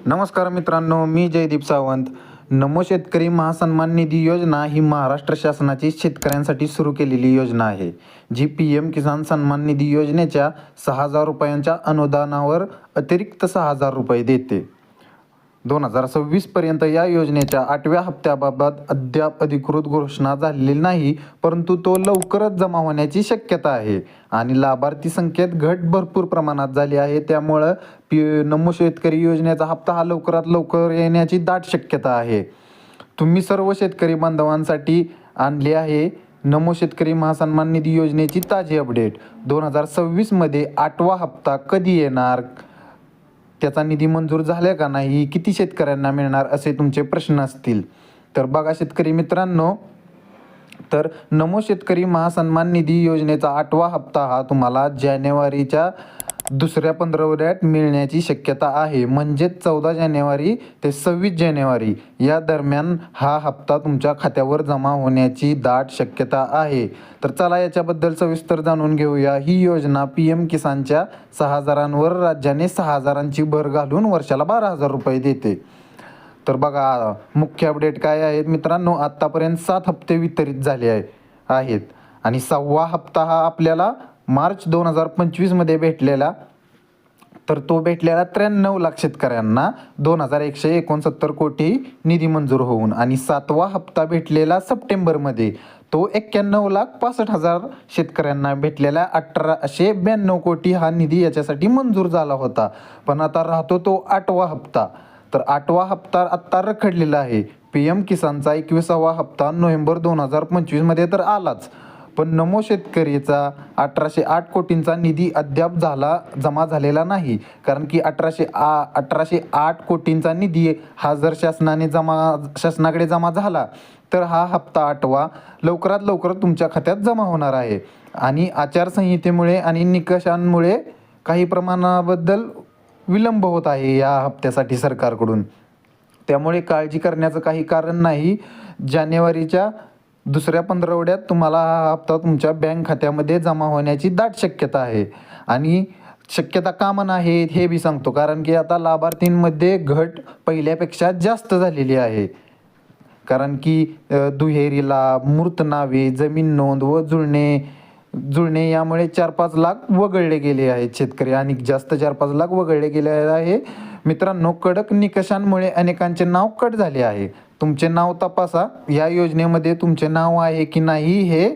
नमस्कार मित्रांनो, मी जयदीप सावंत. नमो शेतकरी महासन्मान निधी योजना ही महाराष्ट्र शासनाची शेतकऱ्यांसाठी सुरू केलेली योजना आहे, जी PM किसान सन्मान निधी योजनेच्या 6,000 रुपयांच्या अनुदानावर अतिरिक्त 6,000 रुपये देते. 2026 पर्यंत या योजनेच्या 8व्या हप्त्याबाबत अद्याप अधिकृत घोषणा झालेली नाही, परंतु तो लवकरच जमा होण्याची शक्यता आहे आणि लाभार्थी संख्येत घट भरपूर प्रमाणात झाली आहे. त्यामुळं नमो शेतकरी योजनेचा हप्ता हा लवकरात लवकर येण्याची दाट शक्यता आहे. तुम्ही सर्व शेतकरी बांधवांसाठी आणले आहे नमो शेतकरी महासन्मान निधी योजनेची ताजी अपडेट. 2026 8वा हप्ता कधी येणार, त्याचा निधी मंजूर झाला का नाही, किती शेतकऱ्यांना मिळणार, असे तुमचे प्रश्न असतील. तर बघा शेतकरी मित्रांनो, तर नमो शेतकरी महासन्मान निधी योजनेचा 8वा हप्ता हा तुम्हाला जानेवारीच्या दुसऱ्या पंधरवड्यात मिळण्याची शक्यता आहे. म्हणजेच 14 जानेवारी ते 26 जानेवारी या दरम्यान हा हप्ता तुमच्या खात्यावर जमा होण्याची दाट शक्यता आहे. तर चला याच्याबद्दल सविस्तर जाणून घेऊया. ही योजना PM किसानच्या 6,000वर राज्याने 6,000ची भर घालून वर्षाला 12,000 रुपये देते. तर बघा मुख्य अपडेट काय आहेत मित्रांनो. आत्तापर्यंत 7 हप्ते वितरित झाले आहेत आणि 6वा हप्ता हा आपल्याला मार्च 2025 भेटलेला. तर तो भेटलेला 93 लाख शेतकऱ्यांना 2,169 कोटी निधी मंजूर होऊन, आणि 7वा हप्ता भेटलेला सप्टेंबरमध्ये, तो 91,65,000 शेतकऱ्यांना भेटलेला 1,892 कोटी हा निधी याच्यासाठी मंजूर झाला होता. पण आता राहतो तो 8वा हप्ता. तर 8वा हप्ता आत्ता रखडलेला आहे. PM किसानचा 21वा हप्ता नोव्हेंबर 2025 तर आलाच, पण नमो शेतकरीचा 1,808 कोटींचा निधी अद्याप जमा झालेला नाही. कारण की 1,808 कोटींचा निधी हा जर शासनाकडे जमा झाला तर हा हप्ता 8वा लवकरात लवकर तुमच्या खात्यात जमा होणार आहे. आणि आचारसंहितेमुळे आणि निकषांमुळे काही प्रमाणाबद्दल विलंब होत आहे या हप्त्यासाठी सरकारकडून. त्यामुळे काळजी करण्याचं काही कारण नाही. जानेवारीच्या दुसऱ्या पंधरवड्यात तुम्हाला हा हप्ता तुमच्या बँक खात्यामध्ये जमा होण्याची दाट शक्यता आहे. आणि शक्यता का म्हणा आहे हे बी सांगतो, कारण की आता लाभार्थींमध्ये घट पहिल्यापेक्षा जास्त झालेली आहे. कारण की दुहेरीला, मूर्त नावे, जमीन नोंद व जुळणे यामुळे 4-5 लाख वगळले गेले आहेत शेतकरी, आणि जास्त 4-5 लाख वगळले गेले आहे. मित्रांनो, कडक निकषांमुळे अनेकांचे नाव कट झाले आहे. तुमचे नाव तपासा. या योजनेमध्ये तुमचे नाव आहे की नाही हे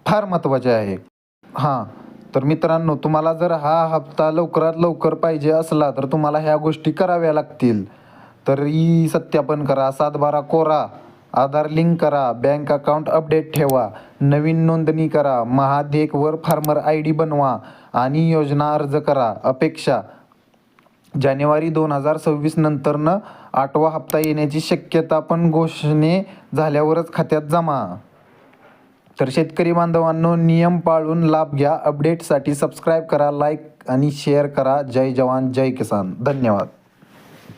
फार महत्त्वाचे आहे. तर मित्रांनो, तुम्हाला जर हा हप्ता लवकरात लवकर पाहिजे असला तर तुम्हाला ह्या गोष्टी कराव्या लागतील. तर सत्यापन करा, 7/12 कोरा, आधार लिंक करा, बँक अकाउंट अपडेट ठेवा, नवीन नोंदणी करा, महादेखवर फार्मर ID बनवा आणि योजना अर्ज करा. अपेक्षा जानेवारी 2026 नंतरनं 8वा हप्ता येण्याची शक्यता, पण घोषणे झाल्यावरच खात्यात जमा. तर शेतकरी बांधवांनो, नियम पाळून लाभ घ्या. अपडेटसाठी सबस्क्राईब करा, लाईक आणि शेअर करा. जय जवान जय किसान. धन्यवाद.